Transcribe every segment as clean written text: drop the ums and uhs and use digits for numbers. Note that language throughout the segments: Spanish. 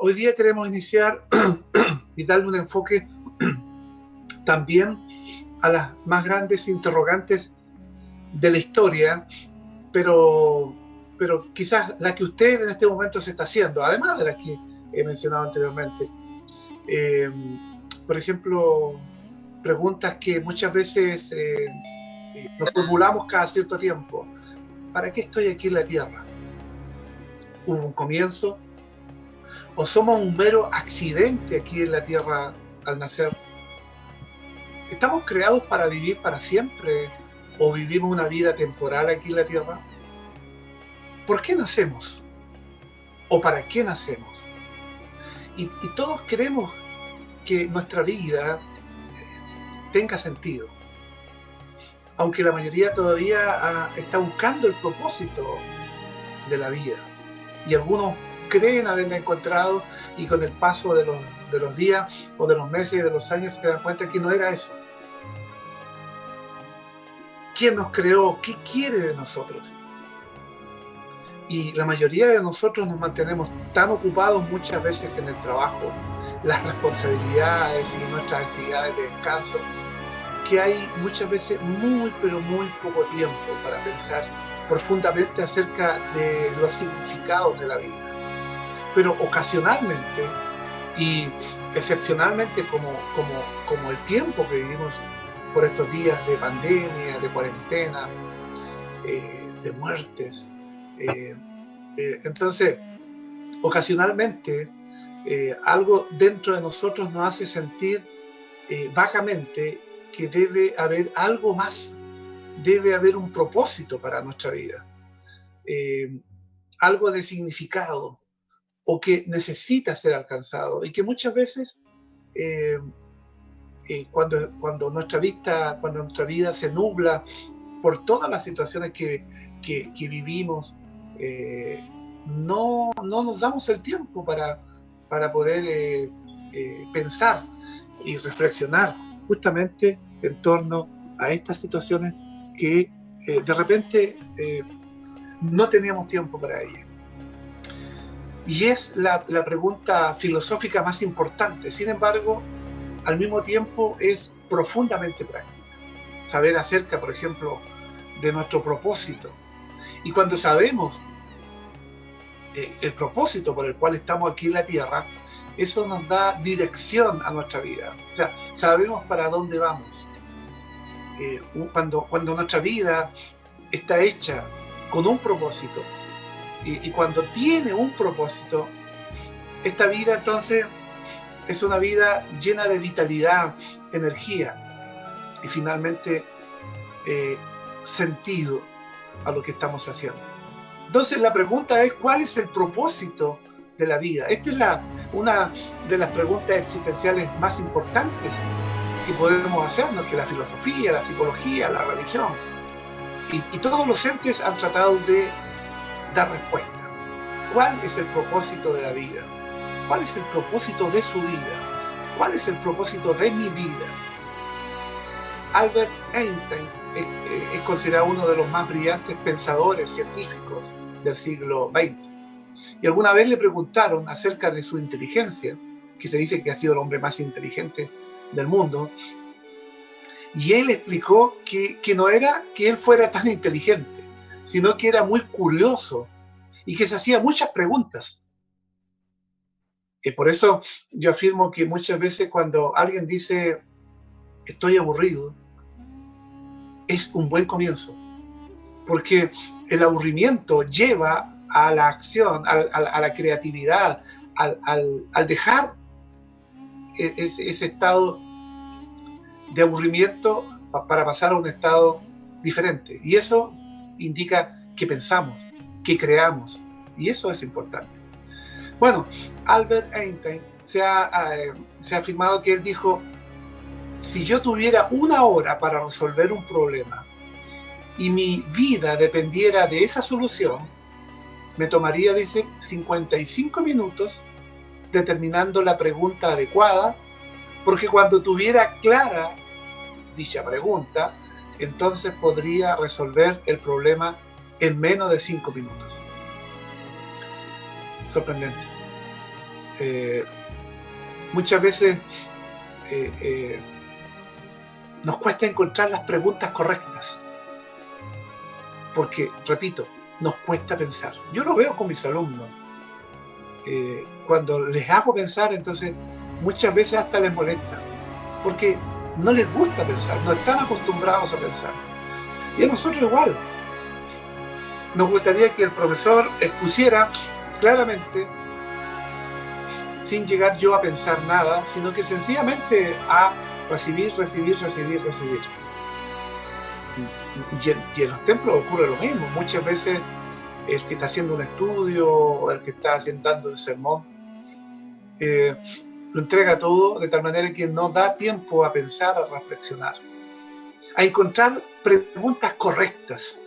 hoy día queremos iniciar y darle un enfoque también a las más grandes interrogantes de la historia, pero quizás la que usted en este momento se está haciendo, además de las que he mencionado anteriormente. Por ejemplo, preguntas que muchas veces nos formulamos cada cierto tiempo. ¿Para qué estoy aquí en la Tierra? ¿Hubo un comienzo? ¿O somos un mero accidente aquí en la Tierra al nacer? ¿Estamos creados para vivir para siempre? ¿O vivimos una vida temporal aquí en la Tierra? ¿Por qué nacemos? ¿O para qué nacemos? Y todos queremos que nuestra vida tenga sentido. Aunque la mayoría todavía está buscando el propósito de la vida. Y algunos creen haberla encontrado y con el paso de los días o de los meses y de los años se dan cuenta que no era eso. ¿Quién nos creó? ¿Qué quiere de nosotros? Y la mayoría de nosotros nos mantenemos tan ocupados muchas veces en el trabajo, las responsabilidades y nuestras actividades de descanso, que hay muchas veces muy, pero muy poco tiempo para pensar profundamente acerca de los significados de la vida. Pero ocasionalmente y excepcionalmente como el tiempo que vivimos por estos días de pandemia, de cuarentena, de muertes. Entonces, ocasionalmente, algo dentro de nosotros nos hace sentir vagamente que debe haber algo más, debe haber un propósito para nuestra vida, algo de significado o que necesita ser alcanzado y que muchas veces cuando nuestra vida se nubla por todas las situaciones que vivimos, no nos damos el tiempo para poder pensar y reflexionar justamente en torno a estas situaciones que de repente no teníamos tiempo para ellas. Y es la pregunta filosófica más importante. Sin embargo, al mismo tiempo es profundamente práctica. Saber acerca, por ejemplo, de nuestro propósito. Y cuando sabemos el propósito por el cual estamos aquí en la Tierra, eso nos da dirección a nuestra vida. O sea, sabemos para dónde vamos. Cuando nuestra vida está hecha con un propósito y cuando tiene un propósito, esta vida entonces es una vida llena de vitalidad, energía y finalmente sentido a lo que estamos haciendo. Entonces la pregunta es, ¿cuál es el propósito de la vida? Esta es una de las preguntas existenciales más importantes que podemos hacernos, que la filosofía, la psicología, la religión y todos los entes han tratado de dar respuesta. ¿Cuál es el propósito de la vida? ¿Cuál es el propósito de su vida? ¿Cuál es el propósito de mi vida? Albert Einstein es considerado uno de los más brillantes pensadores científicos del siglo XX. Y alguna vez le preguntaron acerca de su inteligencia, que se dice que ha sido el hombre más inteligente del mundo, y él explicó que no era que él fuera tan inteligente, sino que era muy curioso y que se hacía muchas preguntas. Y por eso yo afirmo que muchas veces cuando alguien dice estoy aburrido, es un buen comienzo, porque el aburrimiento lleva a la acción, a la creatividad, al dejar ese estado de aburrimiento para pasar a un estado diferente. Y eso indica que pensamos, que creamos, y eso es importante. Bueno, Albert Einstein se ha afirmado que él dijo, si yo tuviera 1 hora para resolver un problema y mi vida dependiera de esa solución, me tomaría, dice, 55 minutos determinando la pregunta adecuada, porque cuando tuviera clara dicha pregunta, entonces podría resolver el problema en menos de 5 minutos. Sorprendente. muchas veces nos cuesta encontrar las preguntas correctas. Porque, repito, nos cuesta pensar. Yo lo veo con mis alumnos. Cuando les hago pensar, entonces muchas veces hasta les molesta. Porque no les gusta pensar, no están acostumbrados a pensar. Y a nosotros igual. Nos gustaría que el profesor expusiera claramente, sin llegar yo a pensar nada, sino que sencillamente a recibir. Y en los templos ocurre lo mismo. Muchas veces el que está haciendo un estudio o el que está dando un sermón lo entrega todo de tal manera que no da tiempo a pensar, a reflexionar, a encontrar preguntas correctas.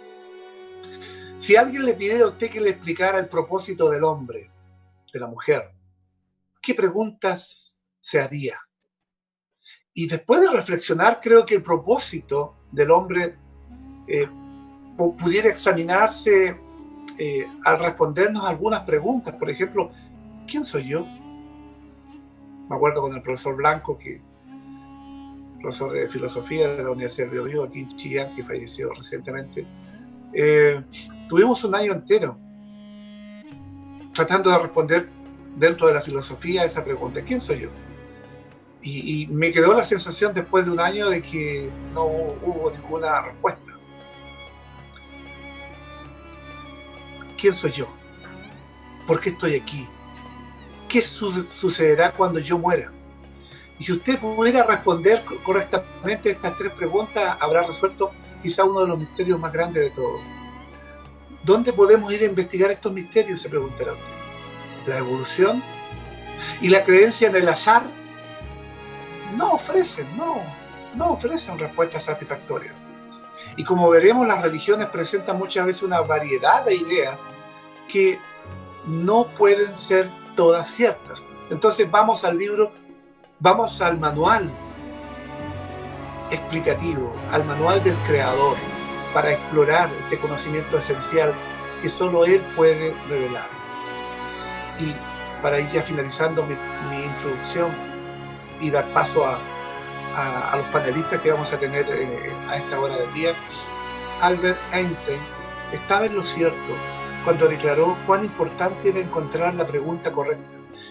Si alguien le pide a usted que le explicara el propósito del hombre, de la mujer, ¿qué preguntas se haría? Y después de reflexionar, creo que el propósito del hombre pudiera examinarse al respondernos algunas preguntas. Por ejemplo, ¿quién soy yo? Me acuerdo con el profesor Blanco, profesor de filosofía de la Universidad de Biobío, aquí en Chillán, que falleció recientemente. Tuvimos un año entero tratando de responder dentro de la filosofía esa pregunta: ¿quién soy yo? Y me quedó la sensación después de un año de que no hubo ninguna respuesta. ¿Quién soy yo? ¿Por qué estoy aquí? ¿Qué sucederá cuando yo muera? Y si usted pudiera responder correctamente estas tres preguntas, habrá resuelto quizá uno de los misterios más grandes de todos. ¿Dónde podemos ir a investigar estos misterios?, se preguntará usted. ¿La evolución y la creencia en el azar? No ofrecen respuestas satisfactorias. Y como veremos, las religiones presentan muchas veces una variedad de ideas que no pueden ser todas ciertas. Entonces vamos al manual explicativo, al manual del creador, para explorar este conocimiento esencial que solo él puede revelar. Y para ir ya finalizando mi introducción y dar paso a los panelistas que vamos a tener a esta hora del día, Albert Einstein estaba en lo cierto cuando declaró cuán importante era encontrar la pregunta correcta.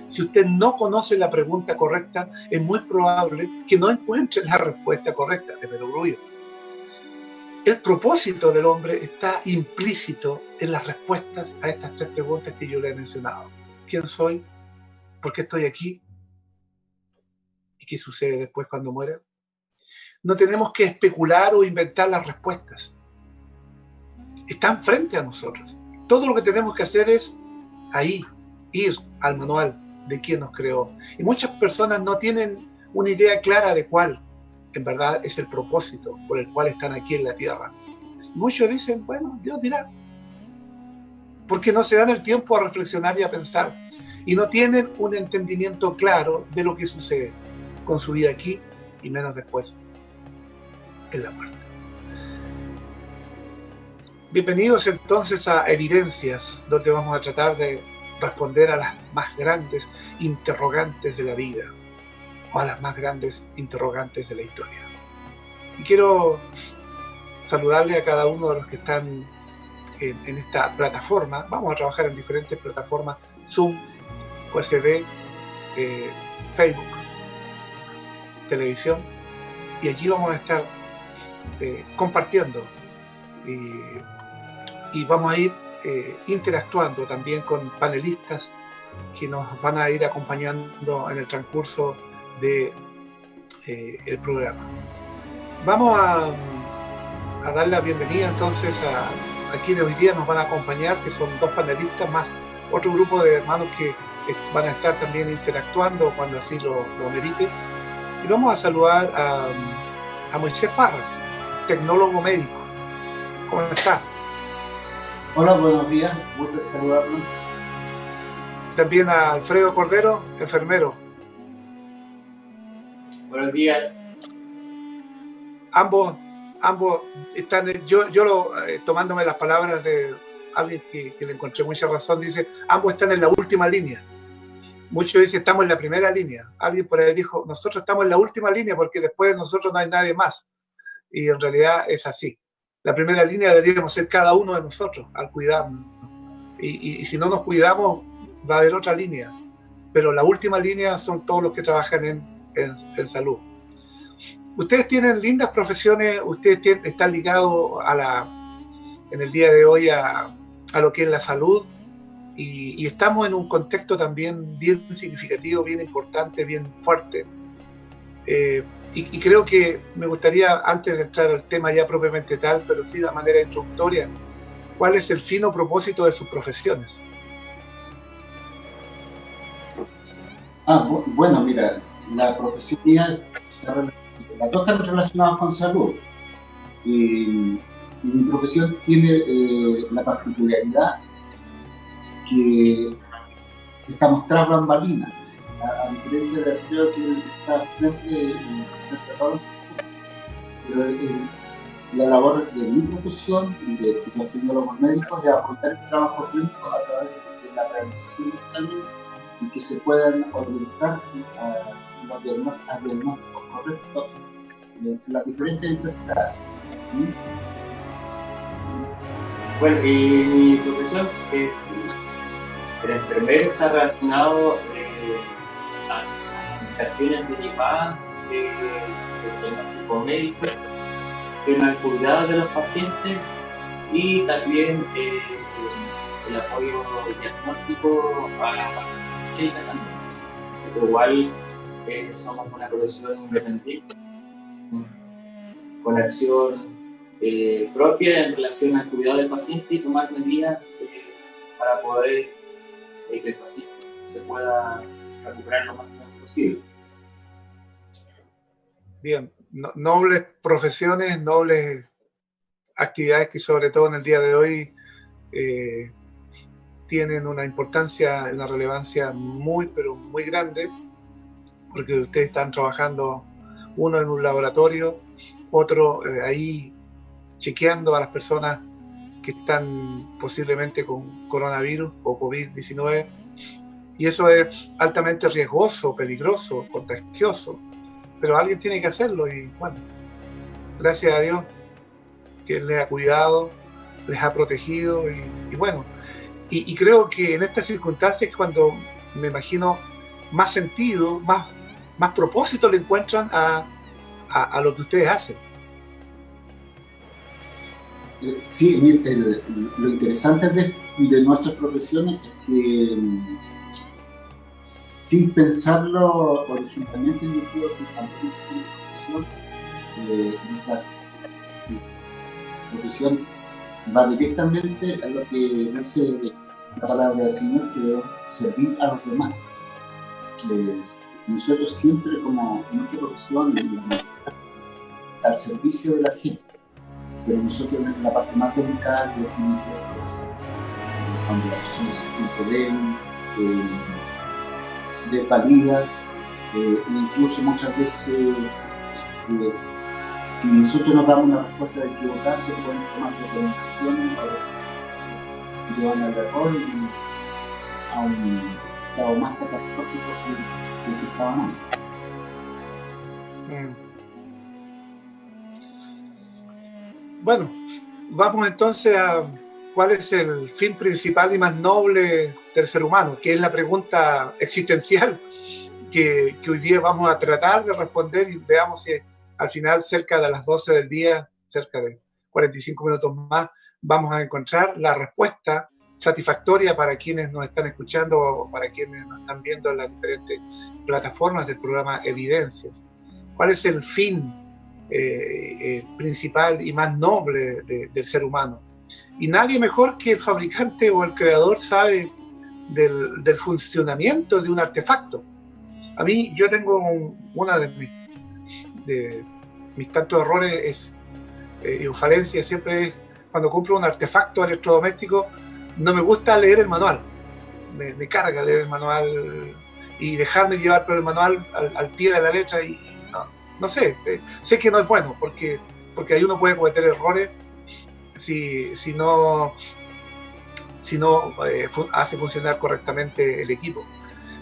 Si usted no conoce la pregunta correcta, es muy probable que no encuentre la respuesta correcta, de perogrullo. El propósito del hombre está implícito en las respuestas a estas tres preguntas que yo le he mencionado. ¿Quién soy? ¿Por qué estoy aquí? ¿Y qué sucede después cuando muera? No tenemos que especular o inventar las respuestas. Están frente a nosotros. Todo lo que tenemos que hacer es ir al manual de quién nos creó. Y muchas personas no tienen una idea clara de cuál, en verdad, es el propósito por el cual están aquí en la tierra. Muchos dicen, bueno, Dios dirá. Porque no se dan el tiempo a reflexionar y a pensar. Y no tienen un entendimiento claro de lo que sucede con su vida aquí y menos después en la muerte. Bienvenidos entonces a Evidencias, donde vamos a tratar de responder a las más grandes interrogantes de la vida o a las más grandes interrogantes de la historia. Y quiero saludarle a cada uno de los que están en esta plataforma. Vamos a trabajar en diferentes plataformas: Zoom, USB, Facebook, televisión, y allí vamos a estar compartiendo y vamos a ir interactuando también con panelistas que nos van a ir acompañando en el transcurso de el programa. Vamos a dar la bienvenida entonces a quienes hoy día nos van a acompañar, que son dos panelistas más otro grupo de hermanos que van a estar también interactuando cuando así lo merite. Y vamos a saludar a Moisés Parra, tecnólogo médico. ¿Cómo está? Hola, buenos días, gusto saludarlos. También a Alfredo Cordero, enfermero. Buenos días. Ambos están, tomándome las palabras de alguien que le encontré mucha razón, dice, ambos están en la última línea. Muchos dicen estamos en la primera línea. Alguien por ahí dijo, nosotros estamos en la última línea porque después de nosotros no hay nadie más. Y en realidad es así. La primera línea deberíamos ser cada uno de nosotros al cuidarnos. Y si no nos cuidamos, va a haber otra línea. Pero la última línea son todos los que trabajan en salud. Ustedes tienen lindas profesiones, ustedes están ligados en el día de hoy a lo que es la salud. Y estamos en un contexto también bien significativo, bien importante, bien fuerte. Y creo que me gustaría, antes de entrar al tema ya propiamente tal, pero sí de manera introductoria, ¿cuál es el fin o propósito de sus profesiones? Bueno, mira, la profesión mía, las dos están relacionadas con salud. Y mi profesión tiene la particularidad que estamos tras bambalinas, a diferencia de Alfredo, que está frente a todos los pacientes. Pero la labor de mi profesión y de los tecnólogos médicos es aportar el trabajo clínico a través de la realización de exámenes y que se puedan orientar a los diagnósticos correctos de las diferentes enfermedades. Bueno, y mi profesión es el enfermero, está relacionado a aplicaciones derivadas del diagnóstico médico, en el cuidado de los pacientes y también el apoyo diagnóstico a la médica también. Nosotros igual somos una profesión independiente, con acción propia en relación al cuidado del paciente y tomar medidas para poder que el paciente se pueda recuperar lo más pronto posible. Bien, nobles profesiones, nobles actividades que sobre todo en el día de hoy tienen una importancia, una relevancia muy, pero muy grande, porque ustedes están trabajando, uno en un laboratorio, otro ahí chequeando a las personas que están posiblemente con coronavirus o COVID-19, y eso es altamente riesgoso, peligroso, contagioso, pero alguien tiene que hacerlo y bueno, gracias a Dios que les ha cuidado, les ha protegido y bueno, y creo que en estas circunstancias es cuando me imagino más sentido, más propósito le encuentran a lo que ustedes hacen. Sí, lo interesante de nuestras profesiones es que sin pensarlo originalmente, yo creo que también nuestra profesión va directamente a lo que dice la palabra del Señor, que es servir a los demás. Nosotros siempre, como nuestra profesión, al servicio de la gente. Pero nosotros en la parte más delicada que tiene que ver con eso, cuando la persona se siente débil, desvalida, incluso muchas veces si nosotros nos damos una respuesta equivocada se pueden tomar determinaciones, a veces llevando al error y a un estado más catastrófico que el que estábamos. Bueno, vamos entonces a cuál es el fin principal y más noble del ser humano, que es la pregunta existencial que hoy día vamos a tratar de responder y veamos si al final, cerca de las 12 del día, cerca de 45 minutos más, vamos a encontrar la respuesta satisfactoria para quienes nos están escuchando o para quienes nos están viendo en las diferentes plataformas del programa Evidencias. ¿Cuál es el fin principal y más noble del ser humano? Y nadie mejor que el fabricante o el creador sabe del funcionamiento de un artefacto. A mí, yo tengo una de mis tantos errores y falencias siempre es cuando compro un artefacto electrodoméstico, no me gusta leer el manual. Me carga leer el manual y dejarme llevar por el manual al pie de la letra y no sé, sé que no es bueno porque ahí uno puede cometer errores si no hace funcionar correctamente el equipo.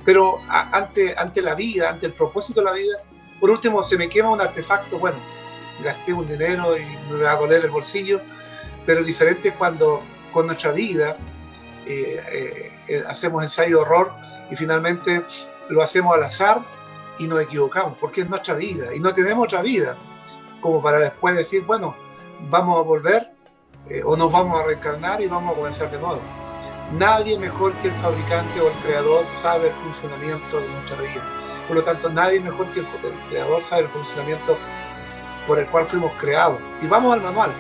Pero ante la vida, ante el propósito de la vida, por último, se me quema un artefacto, bueno, gasté un dinero y me va a doler el bolsillo, pero es diferente cuando con nuestra vida hacemos ensayo-error y finalmente lo hacemos al azar y nos equivocamos, porque es nuestra vida y no tenemos otra vida como para después decir, bueno, vamos a volver o nos vamos a reencarnar y vamos a comenzar de nuevo. Nadie mejor que el fabricante o el creador sabe el funcionamiento de nuestra vida. Por lo tanto, nadie mejor que el creador sabe el funcionamiento por el cual fuimos creados. Y vamos al manual.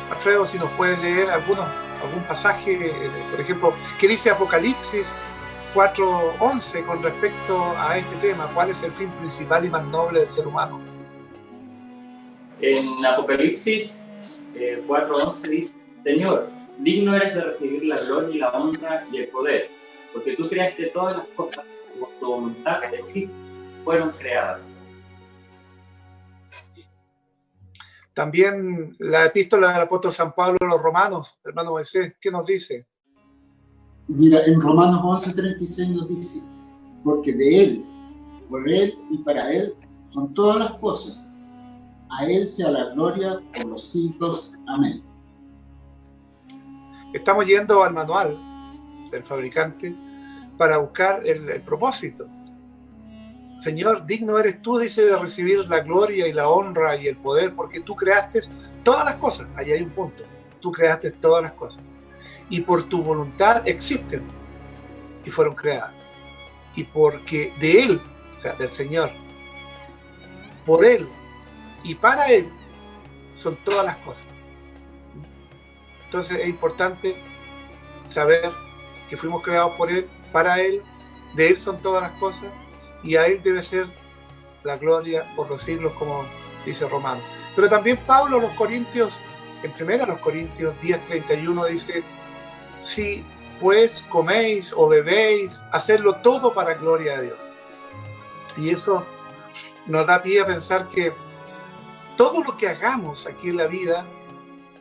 Alfredo, si nos puedes leer algún pasaje, por ejemplo, ¿qué dice Apocalipsis 4:11 con respecto a este tema? ¿Cuál es el fin principal y más noble del ser humano? En Apocalipsis 4:11 dice: Señor, digno eres de recibir la gloria y la honra y el poder, porque tú creaste todas las cosas y por tu voluntad fueron creadas. También la epístola del apóstol San Pablo a los Romanos, hermano Moisés, ¿qué nos dice? Mira, en Romanos 11:36 nos dice: porque de Él, por Él y para Él son todas las cosas. A Él sea la gloria por los siglos. Amén. Estamos yendo al manual del fabricante para buscar el propósito. Señor, digno eres tú, dice, de recibir la gloria y la honra y el poder, porque tú creaste todas las cosas. Ahí hay un punto. Tú creaste todas las cosas. Y por tu voluntad existen y fueron creadas. Y porque de Él, o sea, del Señor, por Él y para Él, son todas las cosas. Entonces es importante saber que fuimos creados por Él, para Él, de Él son todas las cosas, y a Él debe ser la gloria por los siglos, como dice Romano. Pero también Pablo a los Corintios, en 1 Corintios 10:31 dice: si pues coméis o bebéis, hacedlo todo para gloria de Dios. Y eso nos da pie a pensar que todo lo que hagamos aquí en la vida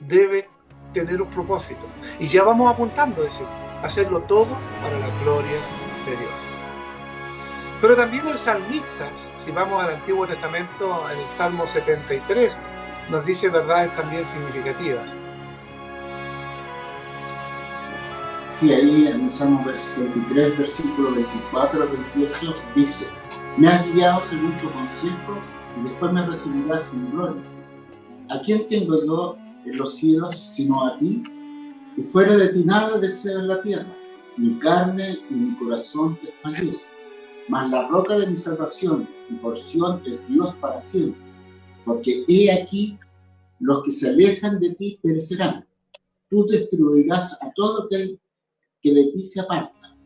debe tener un propósito. Y ya vamos apuntando a decir, hacerlo todo para la gloria de Dios. Pero también el salmista, si vamos al Antiguo Testamento, en el Salmo 73, nos dice verdades también significativas. Sí, ahí en el Salmo 73, versículo 24 al 28, dice: me has guiado según tu consejo y después me recibirás en gloria. ¿A quién tengo yo en los cielos sino a ti? Y fuera de ti nada deseo en la tierra. Mi carne y mi corazón te desfallece. Mas la roca de mi salvación y porción es Dios para siempre. Porque he aquí, los que se alejan de ti perecerán. Tú destruirás a todo aquel que de ti se aparta.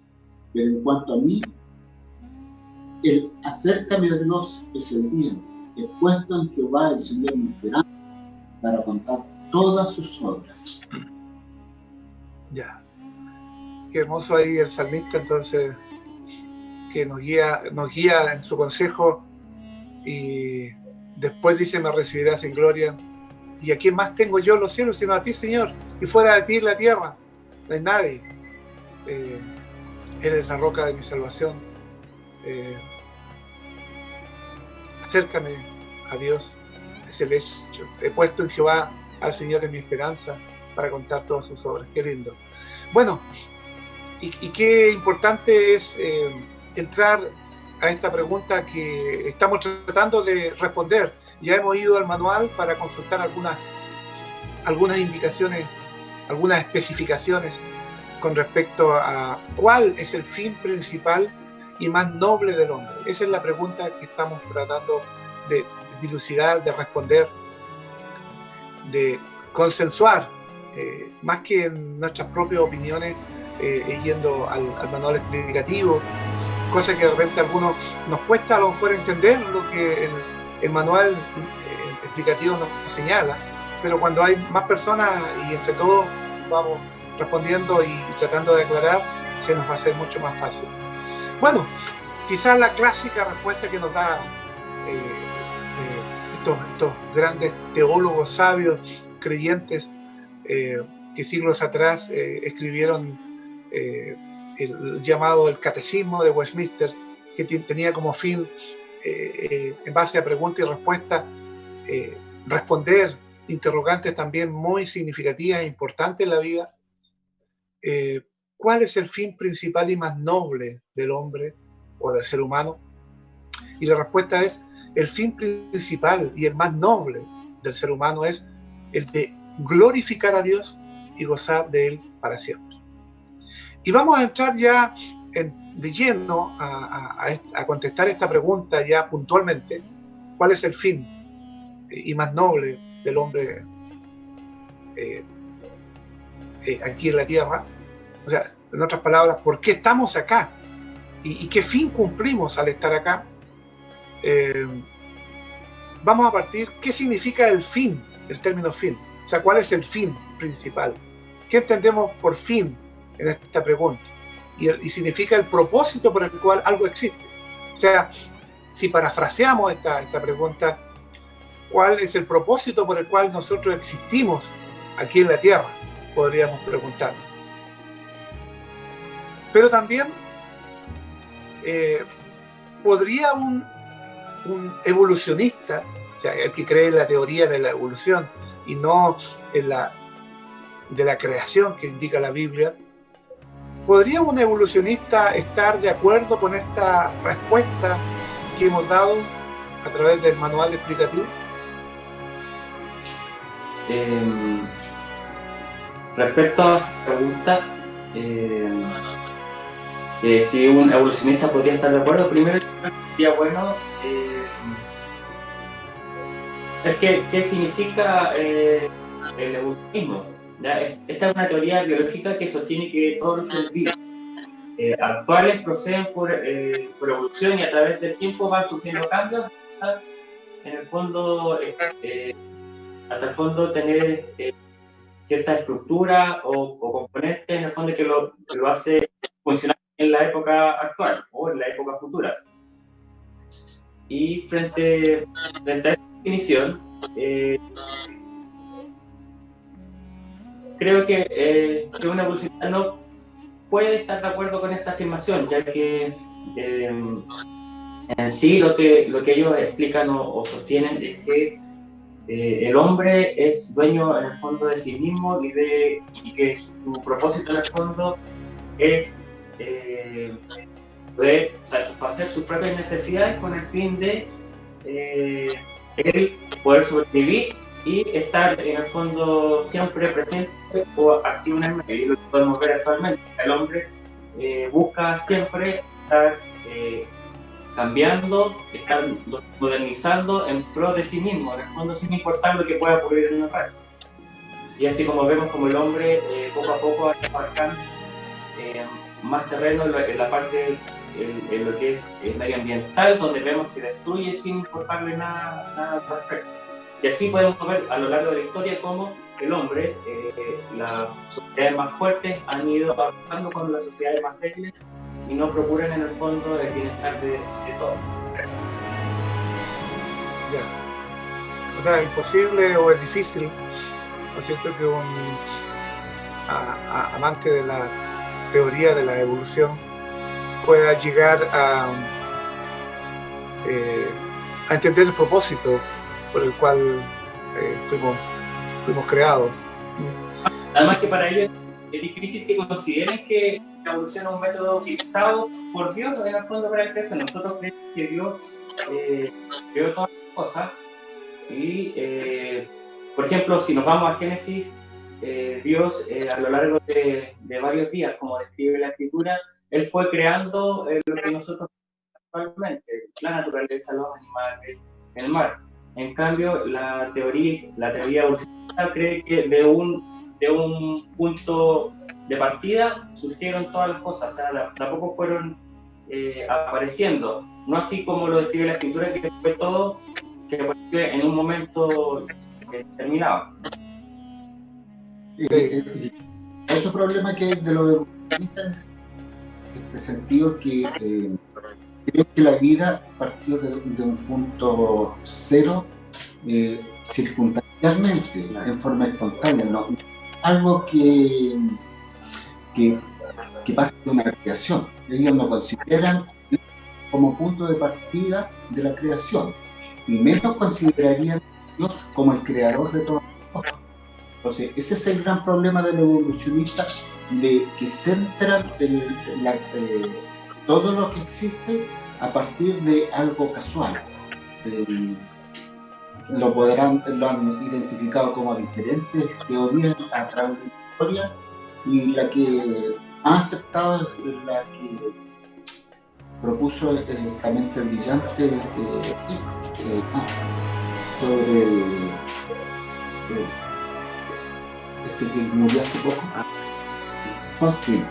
Pero en cuanto a mí, el acércame a Dios es el bien. He puesto en Jehová el Señor mi esperanza para contar todas sus obras. Ya. Qué hermoso ahí el salmista, entonces, que nos guía en su consejo y después dice: me recibirás en gloria. ¿Y a quién más tengo yo en los cielos sino a ti, Señor? Y fuera de ti en la tierra no hay nadie. Eres la roca de mi salvación. Acércame a Dios, es el hecho. He puesto en Jehová al Señor en mi esperanza para contar todas sus obras. Qué lindo. Bueno, y qué importante es entrar a esta pregunta que estamos tratando de responder. Ya hemos ido al manual para consultar algunas indicaciones, algunas especificaciones con respecto a cuál es el fin principal y más noble del hombre. Esa es la pregunta que estamos tratando de dilucidar, de responder, de consensuar, más que en nuestras propias opiniones, yendo al manual explicativo, cosa que de repente a algunos nos cuesta a lo mejor entender lo que el manual explicativo nos señala, pero cuando hay más personas y entre todos vamos respondiendo y tratando de aclarar, se nos va a hacer mucho más fácil. Bueno, quizás la clásica respuesta que nos da estos grandes teólogos sabios, creyentes, que siglos atrás escribieron el llamado el Catecismo de Westminster, que tenía como fin, en base a preguntas y respuestas, responder interrogantes también muy significativas e importantes en la vida. ¿Cuál es el fin principal y más noble del hombre o del ser humano? Y la respuesta es: el fin principal y el más noble del ser humano es el de glorificar a Dios y gozar de Él para siempre. Y vamos a entrar ya de lleno a contestar esta pregunta ya puntualmente. ¿Cuál es el fin y más noble del hombre aquí en la tierra? O sea, en otras palabras, ¿por qué estamos acá? ¿Y qué fin cumplimos al estar acá? Vamos a partir, ¿qué significa el fin? El término fin. O sea, ¿cuál es el fin principal? ¿Qué entendemos por fin en esta pregunta? Y significa el propósito por el cual algo existe. O sea, si parafraseamos esta pregunta, ¿cuál es el propósito por el cual nosotros existimos aquí en la Tierra? Podríamos preguntarnos. Pero también, ¿podría un evolucionista, o sea, el que cree en la teoría de la evolución y no en de la creación que indica la Biblia, ¿podría un evolucionista estar de acuerdo con esta respuesta que hemos dado a través del manual explicativo? Respecto a esa pregunta, si un evolucionista podría estar de acuerdo, primero sería bueno ver qué significa el evolucionismo. ¿Ya? Esta es una teoría biológica que sostiene que todos los seres vivos actuales proceden por evolución y a través del tiempo van sufriendo cambios, ¿verdad? En el fondo, hasta el fondo tener cierta estructura o componente en el fondo que lo hace funcionar en la época actual o en la época futura. Y frente a esta definición, creo que un evolucionista no puede estar de acuerdo con esta afirmación, ya que en sí lo que ellos explican o sostienen es que el hombre es dueño en el fondo de sí mismo y que su propósito en el fondo es poder satisfacer sus propias necesidades con el fin de él poder sobrevivir y estar en el fondo siempre presente o activo en el medio. Y lo que podemos ver actualmente, el hombre busca siempre estar cambiando, estar modernizando en pro de sí mismo, en el fondo sin importar lo que pueda ocurrir en el resto. Y así como vemos como el hombre poco a poco va abarcando más terreno en la parte en lo que es medioambiental, donde vemos que destruye sin importarle nada al respecto. Y así podemos ver a lo largo de la historia cómo el hombre, las sociedades más fuertes han ido avanzando con las sociedades más débiles y no procuran en el fondo el bienestar de todos. Ya. O sea, es imposible o es difícil, ¿no es cierto?, que un amante de la teoría de la evolución pueda llegar a entender el propósito por el cual fuimos creados. Además que para ellos es difícil que consideren que la evolución es un método utilizado por Dios en el fondo para el crecer. Nosotros creemos que Dios creó todas las cosas y, por ejemplo, si nos vamos a Génesis, Dios a lo largo de varios días, como describe la Escritura, Él fue creando lo que nosotros actualmente, la naturaleza, los animales, el mar. En cambio, la teoría evolucionista cree que de un punto de partida surgieron todas las cosas, o sea, tampoco fueron apareciendo, no así como lo describe la Escritura, que fue todo que apareció en un momento determinado. Otro problema que hay de los evolucionistas en el sentido que creo que la vida partió de un punto cero circunstancialmente, en forma espontánea, ¿no? Algo que que parte de una creación. Ellos no consideran como punto de partida de la creación, y menos considerarían a Dios como el creador de todas las cosas. Entonces, ese es el gran problema del evolucionista, de que centran todo lo que existe a partir de algo casual. Lo han identificado como diferentes teorías a través de la historia, y la que ha aceptado es la que propuso esta mente brillante sobre este que murió hace poco, Austin,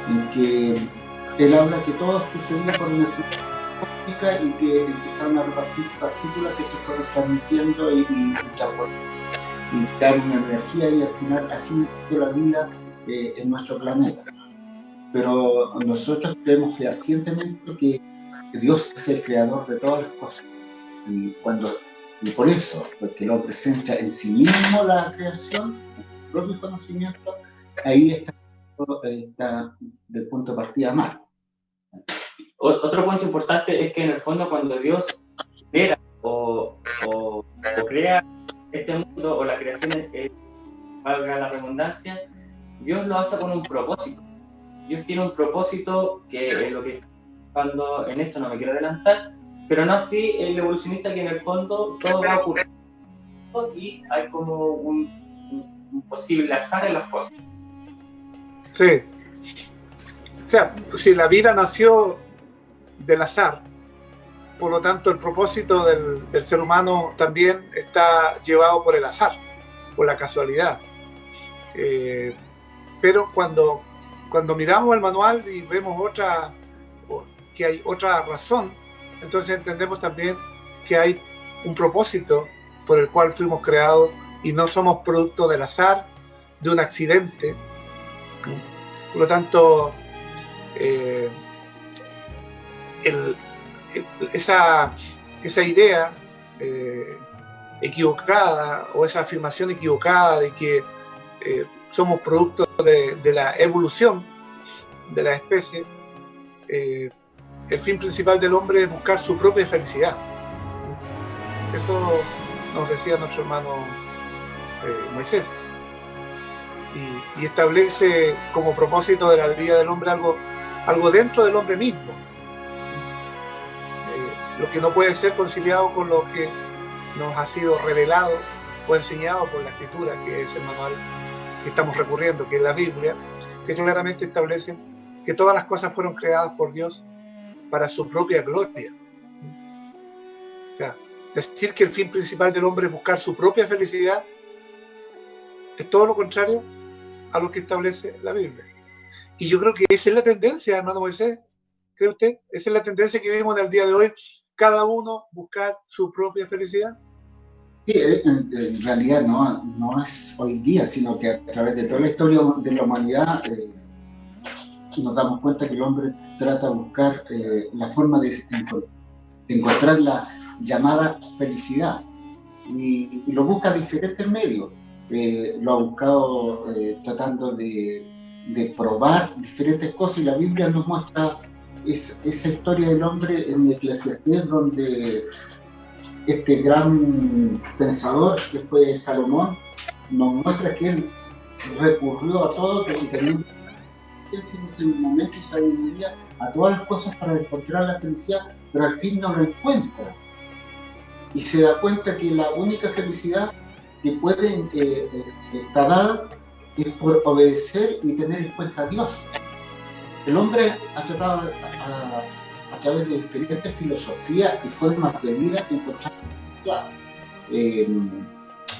en que él habla que todo sucedía por una cósmica, y que empezaron a repartirse partículas que se fueron transmitiendo y transformando y crear una energía, y al final así de la vida en nuestro planeta. Pero nosotros creemos fehacientemente que Dios es el creador de todas las cosas, y por eso, porque lo presenta en sí mismo la creación, en su propio conocimiento, ahí está del punto de partida mal. Otro punto importante es que en el fondo, cuando Dios crea o crea este mundo, o la creación, valga la redundancia, Dios lo hace con un propósito. Dios tiene un propósito que es lo que cuando en esto no me quiero adelantar, pero no así el evolucionista, que en el fondo todo va a ocurrir y hay como un posible azar en las cosas. Sí. O sea, si la vida nació del azar, por lo tanto el propósito del ser humano también está llevado por el azar, por la casualidad. Pero cuando miramos el manual y vemos que hay otra razón, entonces entendemos también que hay un propósito por el cual fuimos creados, y no somos producto del azar, de un accidente. Por lo tanto, esa idea equivocada, o esa afirmación equivocada de que somos producto de la evolución de la especie, el fin principal del hombre es buscar su propia felicidad. Eso nos decía nuestro hermano Moisés, y establece como propósito de la vida del hombre algo dentro del hombre mismo, lo que no puede ser conciliado con lo que nos ha sido revelado o enseñado por la Escritura, que es el manual que estamos recurriendo, que es la Biblia, que claramente establece que todas las cosas fueron creadas por Dios para su propia gloria. O sea, decir que el fin principal del hombre es buscar su propia felicidad es todo lo contrario a lo que establece la Biblia. Y yo creo que esa es la tendencia, hermano Moisés. ¿Cree usted? Esa es la tendencia que vivimos en el día de hoy. Cada uno buscar su propia felicidad. Sí, en realidad no es hoy día, sino que a través de toda la historia de la humanidad nos damos cuenta que el hombre trata de buscar la forma de encontrar la llamada felicidad, y lo busca a diferentes medios. Lo ha buscado tratando de probar diferentes cosas, y la Biblia nos muestra esa historia del hombre en Eclesiastés, donde este gran pensador que fue Salomón nos muestra que él recurrió a todo, que tenía en ese momento y sabiduría a todas las cosas para encontrar la felicidad, pero al fin no lo encuentra, y se da cuenta que la única felicidad que puede estar dada es por obedecer y tener en cuenta a Dios. El hombre ha tratado a través de diferentes filosofías y formas de vida encontrar felicidad.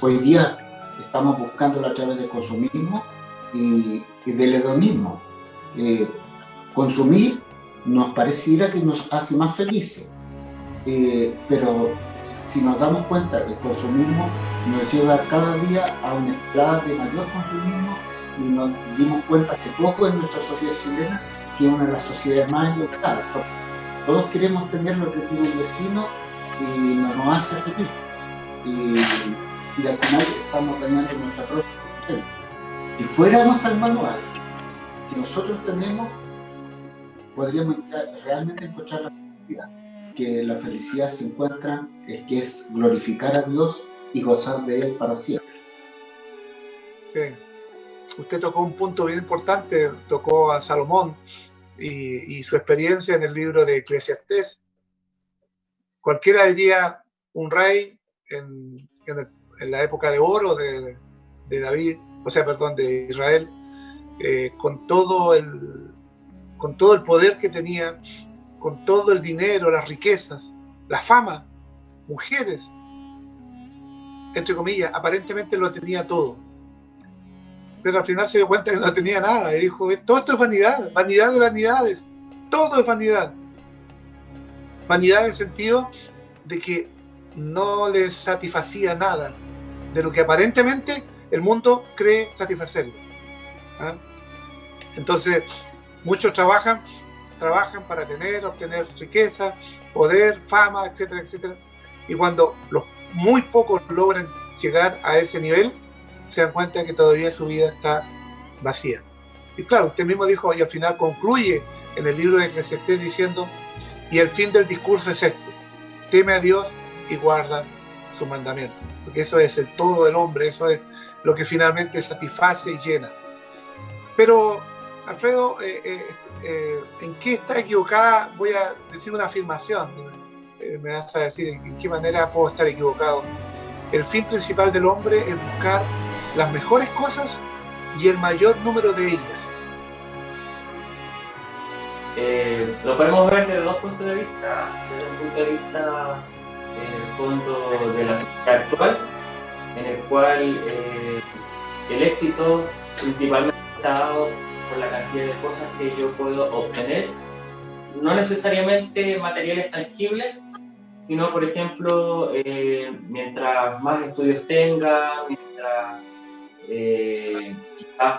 Hoy día estamos buscándolo a través del consumismo y del hedonismo. Consumir nos pareciera que nos hace más felices, pero si nos damos cuenta que el consumismo nos lleva cada día a una escalada de mayor consumismo, y nos dimos cuenta hace poco en nuestra sociedad chilena que es una de las sociedades más equivocadas. Todos queremos tener lo que tiene el vecino y no nos hace feliz, y al final estamos dañando nuestra propia existencia. Si fuéramos al manual que nosotros tenemos, podríamos realmente encontrar la felicidad. Que la felicidad se encuentra, que es glorificar a Dios y gozar de Él para siempre. Sí. Usted tocó un punto bien importante, tocó a Salomón y su experiencia en el libro de Eclesiastés. Cualquiera diría un rey en la época de oro de David, de Israel, con todo el poder que tenía, con todo el dinero, las riquezas, la fama, mujeres, entre comillas, aparentemente lo tenía todo. Pero al final se dio cuenta que no tenía nada y dijo, todo esto es vanidad, vanidad de vanidades, todo es vanidad. Vanidad en el sentido de que no les satisfacía nada de lo que aparentemente el mundo cree satisfacerle. ¿Ah? Entonces, muchos trabajan para obtener riqueza, poder, fama, etcétera, etcétera. Y cuando los muy pocos logran llegar a ese nivel, se dan cuenta que todavía su vida está vacía. Y claro, usted mismo dijo, y al final concluye en el libro de Eclesiastés diciendo, y el fin del discurso es este: teme a Dios y guarda su mandamiento. Porque eso es el todo del hombre, eso es lo que finalmente satisface y llena. Pero, Alfredo, ¿en qué está equivocada? Voy a decir una afirmación. Me vas a decir en qué manera puedo estar equivocado. El fin principal del hombre es buscar las mejores cosas y el mayor número de ellas. Lo podemos ver desde dos puntos de vista. Desde un punto de vista, en el fondo, de la sociedad actual, en el cual el éxito principalmente está dado por la cantidad de cosas que yo puedo obtener, no necesariamente materiales tangibles, sino, por ejemplo, mientras más estudios tenga, mientras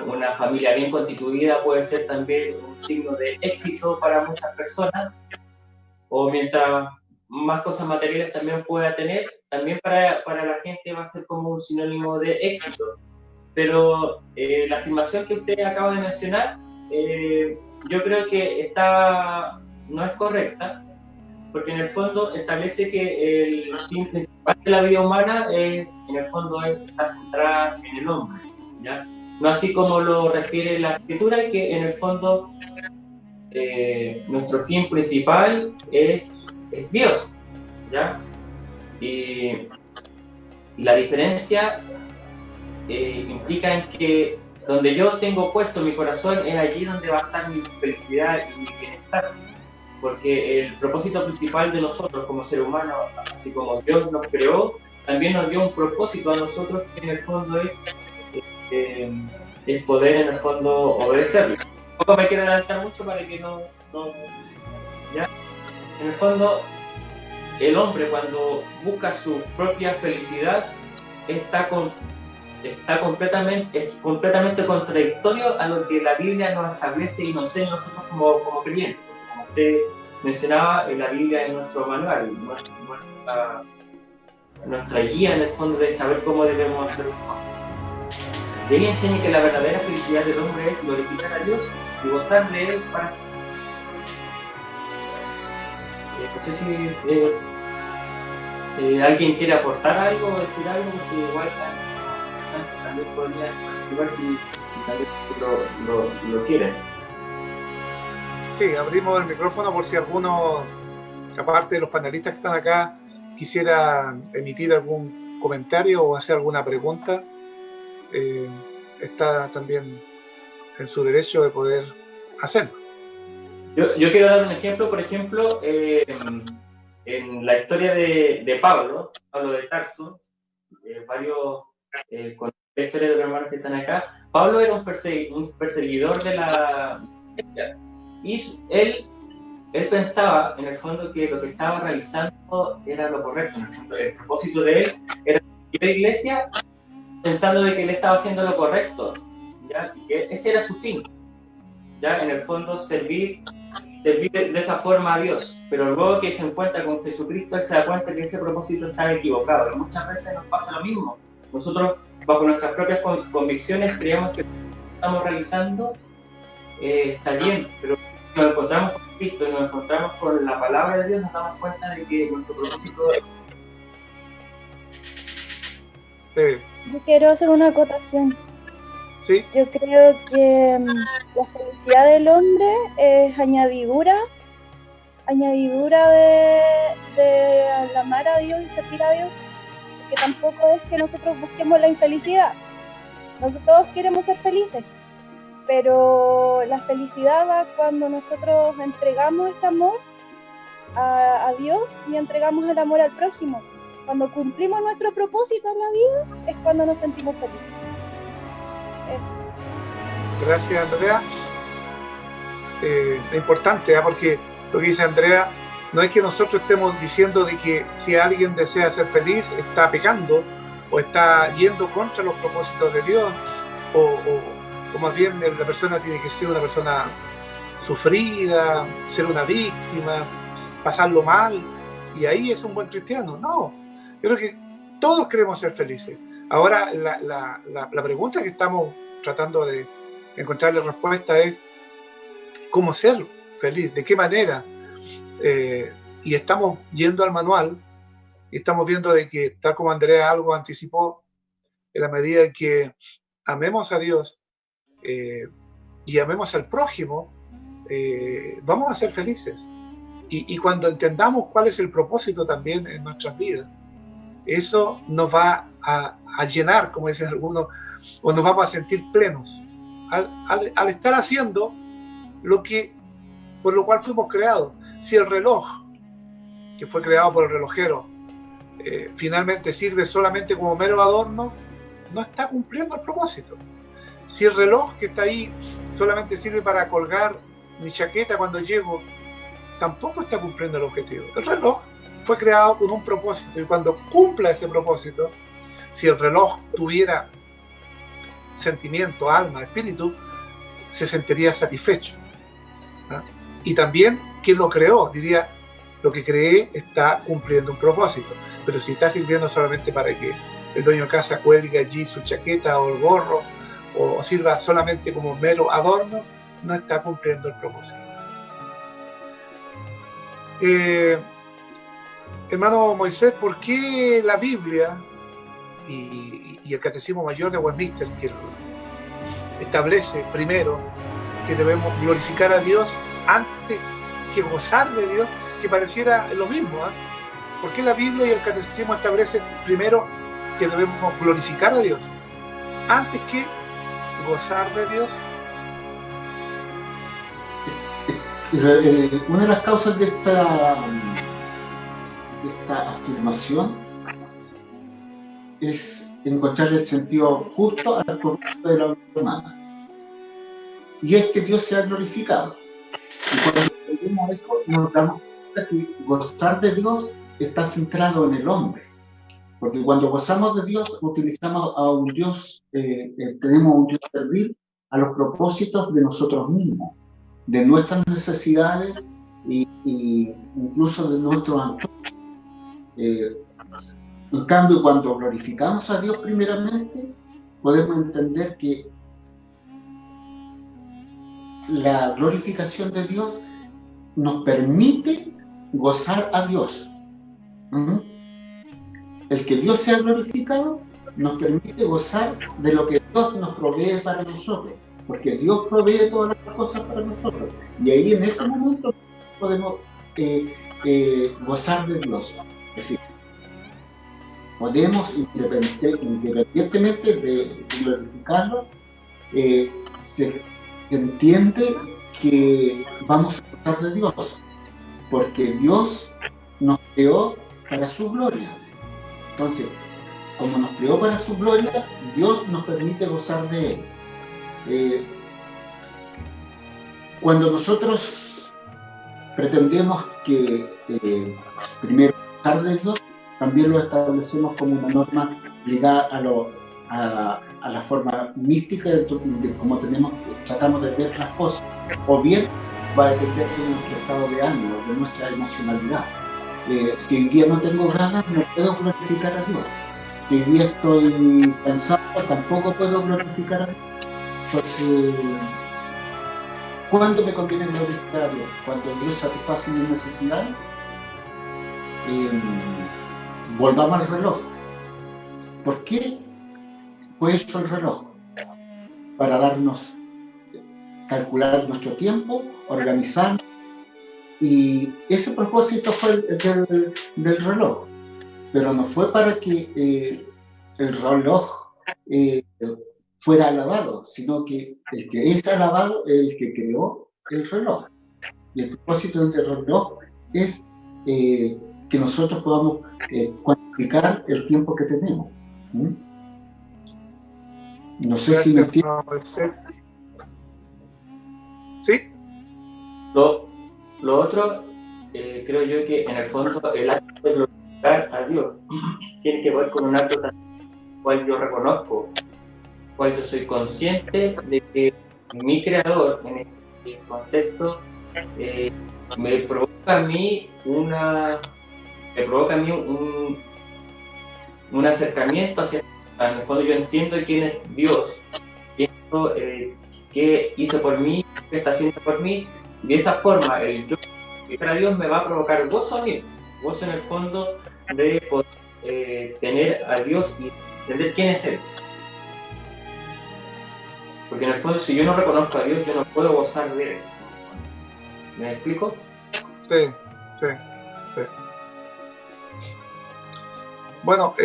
una familia bien constituida puede ser también un signo de éxito para muchas personas, o mientras más cosas materiales también pueda tener, también para la gente va a ser como un sinónimo de éxito. Pero la afirmación que usted acaba de mencionar, yo creo que no es correcta, porque en el fondo establece que el fin principal de la vida humana en el fondo está centrada en el hombre, ¿ya? No así como lo refiere la escritura, que en el fondo nuestro fin principal es Dios, ¿ya? Y la diferencia implica en que donde yo tengo puesto mi corazón es allí donde va a estar mi felicidad y mi bienestar. Porque el propósito principal de nosotros como ser humano, así como Dios nos creó, también nos dio un propósito a nosotros que en el fondo es poder en el fondo obedecerlo. Tampoco me quiero adelantar mucho para que no ¿ya? En el fondo, el hombre cuando busca su propia felicidad es completamente contradictorio a lo que la Biblia nos establece y nos enseña nosotros como creyentes. Como usted mencionaba, la Biblia es nuestro manual, nuestra guía en el fondo de saber cómo debemos hacer las cosas. De ahí enseña que la verdadera felicidad del hombre es glorificar a Dios y gozar de Él para siempre. No sé si alguien quiere aportar algo o decir algo, porque igual también podría participar si también lo quieren. Sí, abrimos el micrófono por si alguno, aparte de los panelistas que están acá, quisiera emitir algún comentario o hacer alguna pregunta. Está también en su derecho de poder hacerlo. Yo quiero dar un ejemplo, por ejemplo, en la historia de Pablo de Tarso, con la historia de los hermanos que están acá. Pablo era un perseguidor de la iglesia, y él pensaba en el fondo que lo que estaba realizando era lo correcto. En el fondo, el propósito de él era ir a la iglesia pensando de que él estaba haciendo lo correcto, ¿ya? Y que ese era su fin, ¿ya? En el fondo servir de esa forma a Dios, pero luego que se encuentra con Jesucristo, él se da cuenta que ese propósito estaba equivocado. Y muchas veces nos pasa lo mismo. Nosotros, bajo nuestras propias convicciones, creemos que estamos realizando está bien, pero nos encontramos con Cristo, nos encontramos con la palabra de Dios, nos damos cuenta de que nuestro propósito es... Yo quiero hacer una acotación. ¿Sí? Yo creo que la felicidad del hombre es añadidura de al amar a Dios y servir a Dios, porque tampoco es que nosotros busquemos la infelicidad. Nosotros todos queremos ser felices, pero la felicidad va cuando nosotros entregamos este amor a Dios y entregamos el amor al prójimo. Cuando cumplimos nuestro propósito en la vida es cuando nos sentimos felices. Eso. Gracias, Andrea. Es importante, porque lo que dice Andrea no es que nosotros estemos diciendo de que si alguien desea ser feliz está pecando o está yendo contra los propósitos de Dios, o más bien la persona tiene que ser una persona sufrida, ser una víctima, pasarlo mal, y ahí es un buen cristiano. No, yo creo que todos queremos ser felices. Ahora, la pregunta que estamos tratando de encontrarle respuesta es ¿cómo ser feliz? ¿De qué manera? Y estamos yendo al manual y estamos viendo de que, tal como Andrea algo anticipó, en la medida en que amemos a Dios y amemos al prójimo, vamos a ser felices. Y cuando entendamos cuál es el propósito también en nuestras vidas, eso nos va a llenar, como dicen algunos, o nos vamos a sentir plenos al estar haciendo por lo cual fuimos creados. Si el reloj, que fue creado por el relojero, finalmente sirve solamente como mero adorno, no está cumpliendo el propósito. Si el reloj que está ahí solamente sirve para colgar mi chaqueta cuando llego, tampoco está cumpliendo el objetivo. El reloj fue creado con un propósito, y cuando cumpla ese propósito, si el reloj tuviera sentimiento, alma, espíritu, se sentiría satisfecho. Y también quien lo creó diría, lo que creé está cumpliendo un propósito. Pero si está sirviendo solamente para que el dueño de casa cuelgue allí su chaqueta o el gorro, o sirva solamente como mero adorno, no está cumpliendo el propósito. Hermano Moisés, ¿por qué la Biblia y el Catecismo Mayor de Westminster, que establece primero que debemos glorificar a Dios antes que gozar de Dios, que pareciera lo mismo? ¿Por qué la Biblia y el Catecismo establecen primero que debemos glorificar a Dios antes que gozar de Dios? Una de las causas de esta afirmación es encontrar el sentido justo al propósito de la vida humana. Y es que Dios sea glorificado. Y cuando entendemos eso, nos damos cuenta que gozar de Dios está centrado en el hombre. Porque cuando gozamos de Dios, utilizamos a un Dios, tenemos un Dios servir a los propósitos de nosotros mismos, de nuestras necesidades y incluso de nuestros antojos. En cambio, cuando glorificamos a Dios primeramente, podemos entender que la glorificación de Dios nos permite gozar a Dios. El que Dios sea glorificado nos permite gozar de lo que Dios nos provee para nosotros, porque Dios provee todas las cosas para nosotros, y ahí en ese momento podemos gozar de Dios. Es decir, podemos, independientemente de glorificarlo, se entiende que vamos a gozar de Dios, porque Dios nos creó para su gloria. Entonces, como nos creó para su gloria, Dios nos permite gozar de Él. Cuando nosotros pretendemos que primero gozar de Dios, también lo establecemos como una norma ligada a la forma mística de cómo tratamos de ver las cosas, o bien va a depender de nuestro estado de ánimo, de nuestra emocionalidad. Si hoy día no tengo ganas, no puedo glorificar a Dios. Si hoy día estoy cansado, tampoco puedo glorificar a Dios. Entonces, ¿cuándo me conviene glorificar a Dios? Cuando Dios satisface mis necesidades. Volvamos al reloj. ¿Por qué fue hecho el reloj? Para darnos, calcular nuestro tiempo, organizar. Y ese propósito fue el del reloj. Pero no fue para que el reloj fuera alabado, sino que el que es alabado es el que creó el reloj. Y el propósito del reloj es que nosotros podamos cuantificar el tiempo que tenemos. No sé si me entiendes. ¿Sí? Lo otro, creo yo que en el fondo el acto de glorificar a Dios tiene que ver con un acto tan cual yo reconozco, cual yo soy consciente de que mi creador en este contexto me provoca a mí un acercamiento hacia, en el fondo yo entiendo quién es Dios, entiendo qué hizo por mí, qué está haciendo por mí, y de esa forma el yo glorificar a Dios me va a provocar gozo a mí, gozo en el fondo de poder tener a Dios y entender quién es Él. Porque en el fondo, si yo no reconozco a Dios, yo no puedo gozar de Él. ¿Me explico? Sí. Bueno,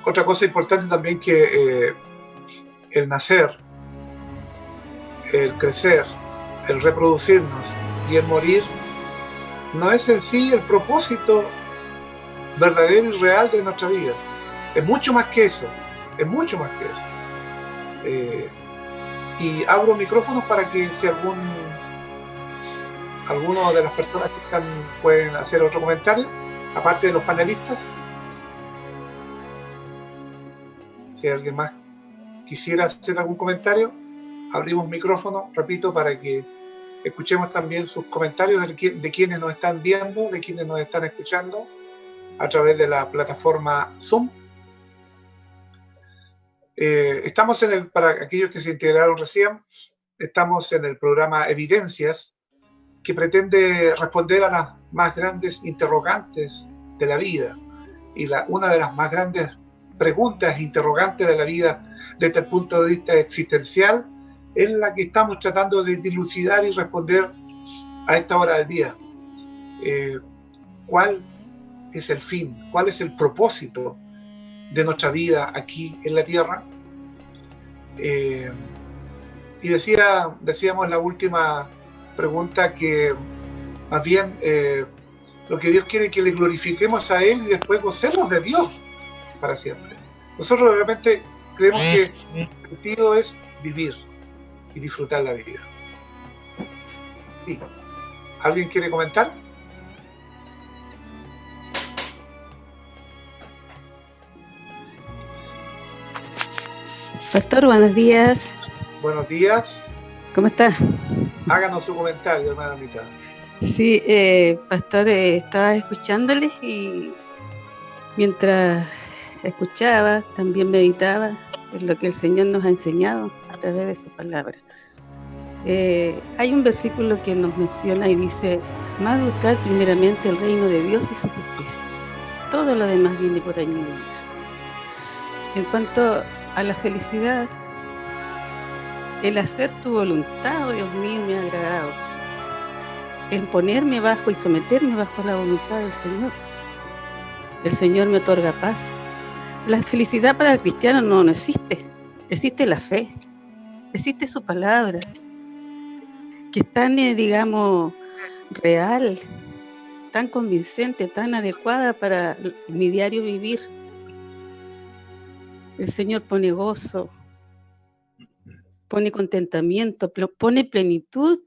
otra cosa importante también que el nacer, el crecer, el reproducirnos y el morir no es en sí el propósito verdadero y real de nuestra vida. Es mucho más que eso. Y abro micrófonos para que si alguno de las personas que están pueden hacer otro comentario, aparte de los panelistas. Si alguien más quisiera hacer algún comentario, abrimos micrófono, repito, para que escuchemos también sus comentarios de quienes nos están viendo, de quienes nos están escuchando a través de la plataforma Zoom. Estamos para aquellos que se integraron recién, estamos en el programa Evidencias, que pretende responder a las más grandes interrogantes de la vida. Y una de las más grandes preguntas interrogantes de la vida desde el punto de vista existencial es la que estamos tratando de dilucidar y responder a esta hora del día. ¿Cuál es el fin? ¿Cuál es el propósito de nuestra vida aquí en la Tierra? Y decíamos en la última pregunta que más bien lo que Dios quiere es que le glorifiquemos a Él y después gocemos de Dios para siempre. Nosotros realmente creemos que el sentido es vivir y disfrutar la vida. Sí. ¿Alguien quiere comentar? Pastor, buenos días. Buenos días. ¿Cómo está? Háganos su comentario, hermana Anita. Sí, Pastor, estaba escuchándoles y mientras escuchaba, también meditaba en lo que el Señor nos ha enseñado a través de su palabra. Hay un versículo que nos menciona y dice: más buscar primeramente el reino de Dios y su justicia. Todo lo demás viene por añadidura. En cuanto a la felicidad, el hacer tu voluntad, oh Dios mío, me ha agradado. El ponerme bajo y someterme bajo la voluntad del Señor. El Señor me otorga paz. La felicidad para el cristiano no existe. Existe la fe. Existe su palabra, que es tan, digamos, real, tan convincente, tan adecuada para mi diario vivir. El Señor pone gozo, pone contentamiento, pone plenitud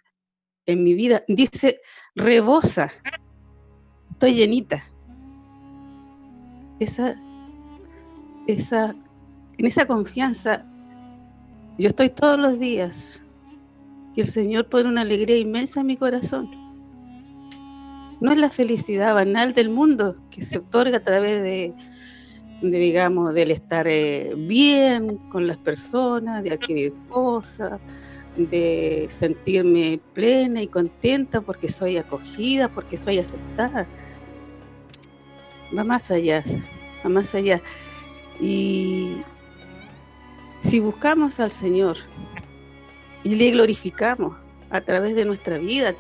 en mi vida. Dice, rebosa, estoy llenita. En esa confianza, yo estoy todos los días. Y el Señor pone una alegría inmensa en mi corazón. No es la felicidad banal del mundo que se otorga a través de digamos, del estar bien con las personas, de adquirir cosas, de sentirme plena y contenta porque soy acogida, porque soy aceptada. Va más allá, va más allá. Y si buscamos al Señor y le glorificamos a través de nuestra vida,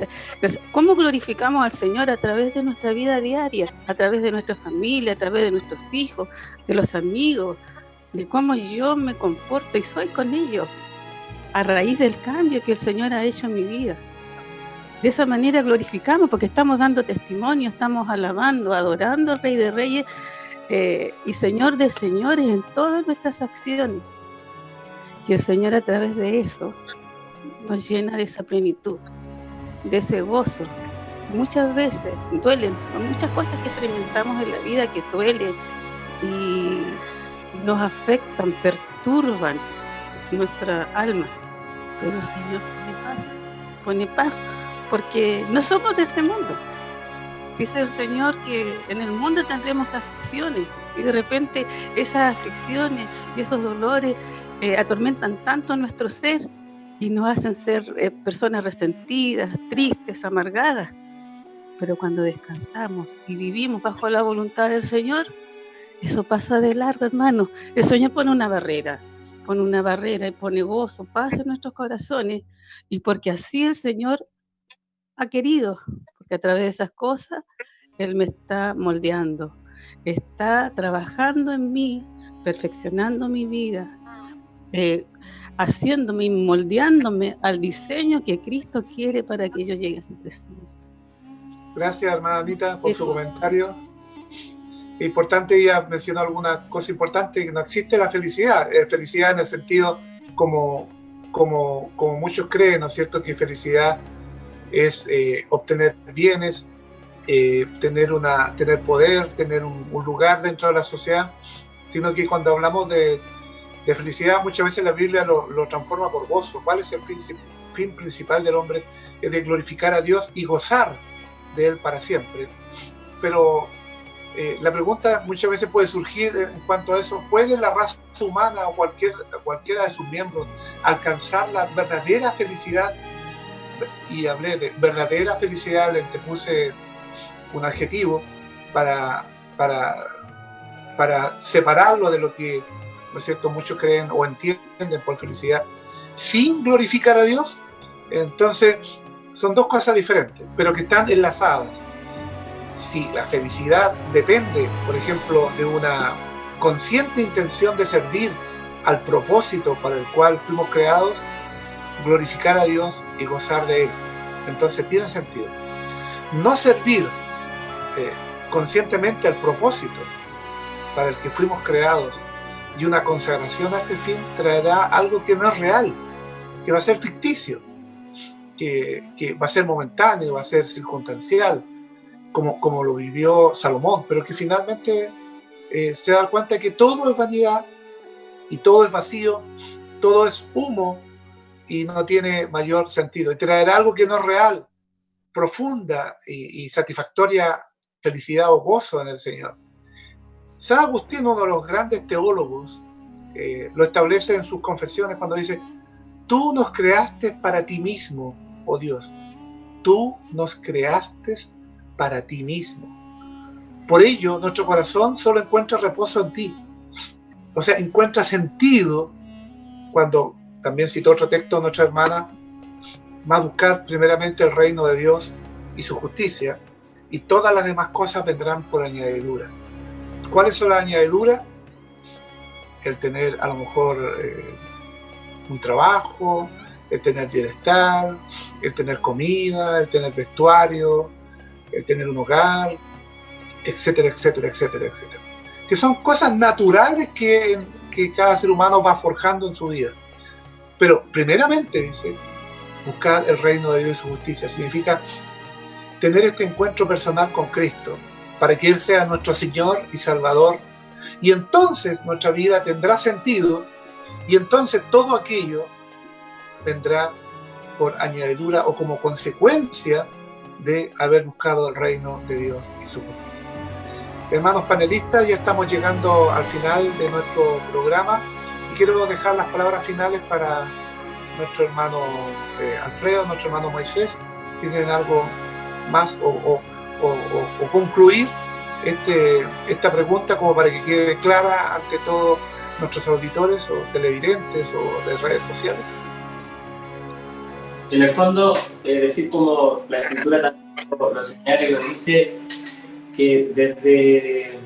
¿cómo glorificamos al Señor? A través de nuestra vida diaria, a través de nuestra familia, a través de nuestros hijos, de los amigos, de cómo yo me comporto y soy con ellos, a raíz del cambio que el Señor ha hecho en mi vida. De esa manera glorificamos, porque estamos dando testimonio, estamos alabando, adorando al Rey de Reyes y Señor de Señores en todas nuestras acciones. Y el Señor, a través de eso, nos llena de esa plenitud, de ese gozo. Muchas veces duelen, muchas cosas que experimentamos en la vida que duelen y nos afectan, perturban nuestra alma. Pero el Señor pone paz, porque no somos de este mundo. Dice el Señor que en el mundo tendremos aflicciones, y de repente esas aflicciones y esos dolores atormentan tanto nuestro ser y nos hacen ser personas resentidas, tristes, amargadas. Pero cuando descansamos y vivimos bajo la voluntad del Señor, eso pasa de largo, hermano. El Señor pone una barrera y pone gozo, paz en nuestros corazones, y porque así el Señor ha querido, porque a través de esas cosas Él me está moldeando, está trabajando en mí, perfeccionando mi vida, haciéndome y moldeándome al diseño que Cristo quiere para que yo llegue a su presencia. Gracias, hermana Anita, por su comentario. Importante, ella mencionó alguna cosa importante, que no existe la felicidad. Felicidad en el sentido como muchos creen, ¿no es cierto?, que felicidad es obtener bienes, tener poder, tener un lugar dentro de la sociedad, sino que cuando hablamos de felicidad, muchas veces la Biblia lo transforma por gozo. ¿Cuál es el fin principal del hombre? Es de glorificar a Dios y gozar de Él para siempre. Pero la pregunta muchas veces puede surgir en cuanto a eso: ¿puede la raza humana o cualquiera de sus miembros alcanzar la verdadera felicidad? Y hablé de verdadera felicidad, le puse un adjetivo para separarlo de lo que, ¿no es cierto?, muchos creen o entienden por felicidad, sin glorificar a Dios. Entonces son dos cosas diferentes, pero que están enlazadas. Si la felicidad depende, por ejemplo, de una consciente intención de servir al propósito para el cual fuimos creados, glorificar a Dios y gozar de Él, entonces tiene sentido. No servir conscientemente al propósito para el que fuimos creados y una consagración a este fin traerá algo que no es real, que va a ser ficticio, que va a ser momentáneo, va a ser circunstancial, como lo vivió Salomón, pero que finalmente se da cuenta que todo es vanidad y todo es vacío, todo es humo y no tiene mayor sentido, y traerá algo que no es real, profunda y satisfactoria felicidad o gozo en el Señor. San Agustín, uno de los grandes teólogos, lo establece en sus confesiones cuando dice: tú nos creaste para ti mismo, oh Dios, tú nos creaste para ti mismo. Por ello, nuestro corazón solo encuentra reposo en ti. O sea, encuentra sentido cuando, también citó otro texto nuestra hermana, va a buscar primeramente el reino de Dios y su justicia, y todas las demás cosas vendrán por añadidura. ¿Cuáles son las añadiduras? El tener a lo mejor un trabajo, el tener bienestar, el tener comida, el tener vestuario, el tener un hogar, etcétera, etcétera, etcétera, etcétera. Que son cosas naturales que cada ser humano va forjando en su vida. Pero primeramente, dice, buscar el reino de Dios y su justicia. Significa tener este encuentro personal con Cristo, para que Él sea nuestro Señor y Salvador. Y entonces nuestra vida tendrá sentido, y entonces todo aquello vendrá por añadidura o como consecuencia de haber buscado el reino de Dios y su justicia. Hermanos panelistas, ya estamos llegando al final de nuestro programa y quiero dejar las palabras finales para nuestro hermano Alfredo, nuestro hermano Moisés, si tienen algo más o concluir esta pregunta como para que quede clara ante todos nuestros auditores o televidentes o de redes sociales. En el fondo, decir como la Escritura también lo señala y lo dice, que desde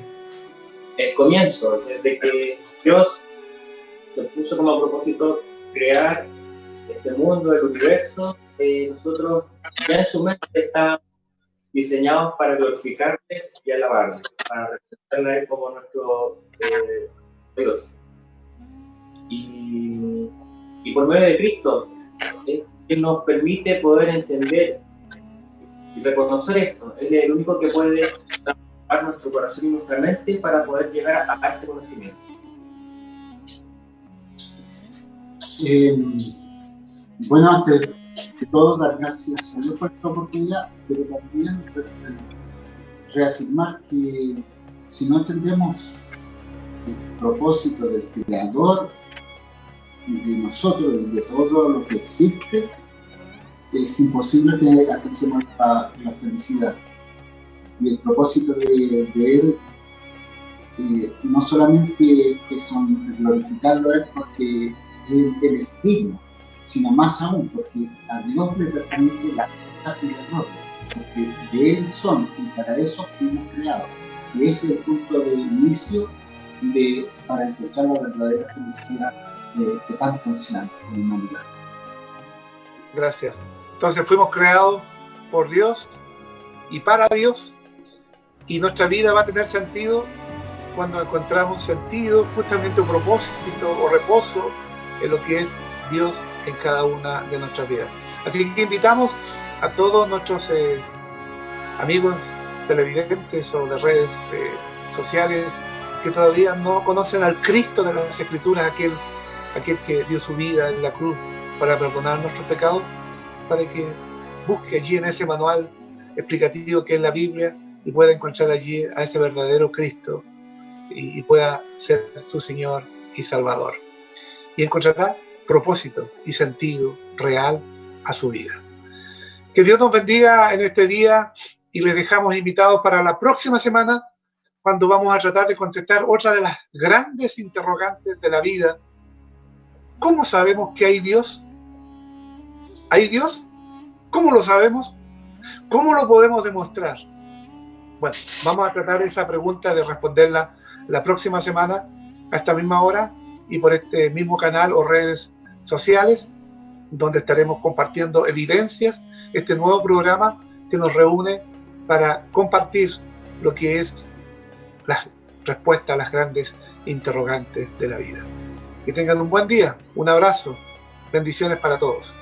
el comienzo, desde que Dios se puso como propósito crear este mundo, el universo, nosotros ya en su mente estamos diseñados para glorificarle y alabarle, para representarle a Él como nuestro Dios. Y por medio de Cristo es que nos permite poder entender y reconocer esto. Él es el único que puede transformar nuestro corazón y nuestra mente para poder llegar a este conocimiento. Bueno, antes que todo, dar gracias a Dios por esta oportunidad, pero también reafirmar que si no entendemos el propósito del Creador, de nosotros y de todo lo que existe, es imposible que alcancemos la felicidad. Y el propósito de Él no solamente es glorificarlo a Él porque Él es digno, sino más aún porque a Dios le pertenece la verdad y la gloria, porque de Él son y para eso fuimos creados. Y ese es el punto de inicio para encontrar la verdadera felicidad que tanto ansiamos como humanidad. Gracias. Entonces fuimos creados por Dios y para Dios, y nuestra vida va a tener sentido cuando encontramos sentido, justamente un propósito o reposo en lo que es Dios en cada una de nuestras vidas. Así que invitamos a todos nuestros amigos televidentes o de redes sociales que todavía no conocen al Cristo de las Escrituras, aquel que dio su vida en la cruz para perdonar nuestros pecados, para que busque allí en ese manual explicativo que es la Biblia y pueda encontrar allí a ese verdadero Cristo y pueda ser su Señor y Salvador. Y encontrará propósito y sentido real a su vida. Que Dios nos bendiga en este día y les dejamos invitados para la próxima semana, cuando vamos a tratar de contestar otra de las grandes interrogantes de la vida. ¿Cómo sabemos que hay Dios? ¿Hay Dios? ¿Cómo lo sabemos? ¿Cómo lo podemos demostrar? Bueno, vamos a tratar esa pregunta de responderla la próxima semana a esta misma hora y por este mismo canal o redes sociales, donde estaremos compartiendo evidencias, este nuevo programa que nos reúne para compartir lo que es la respuesta a las grandes interrogantes de la vida. Que tengan un buen día, un abrazo, bendiciones para todos.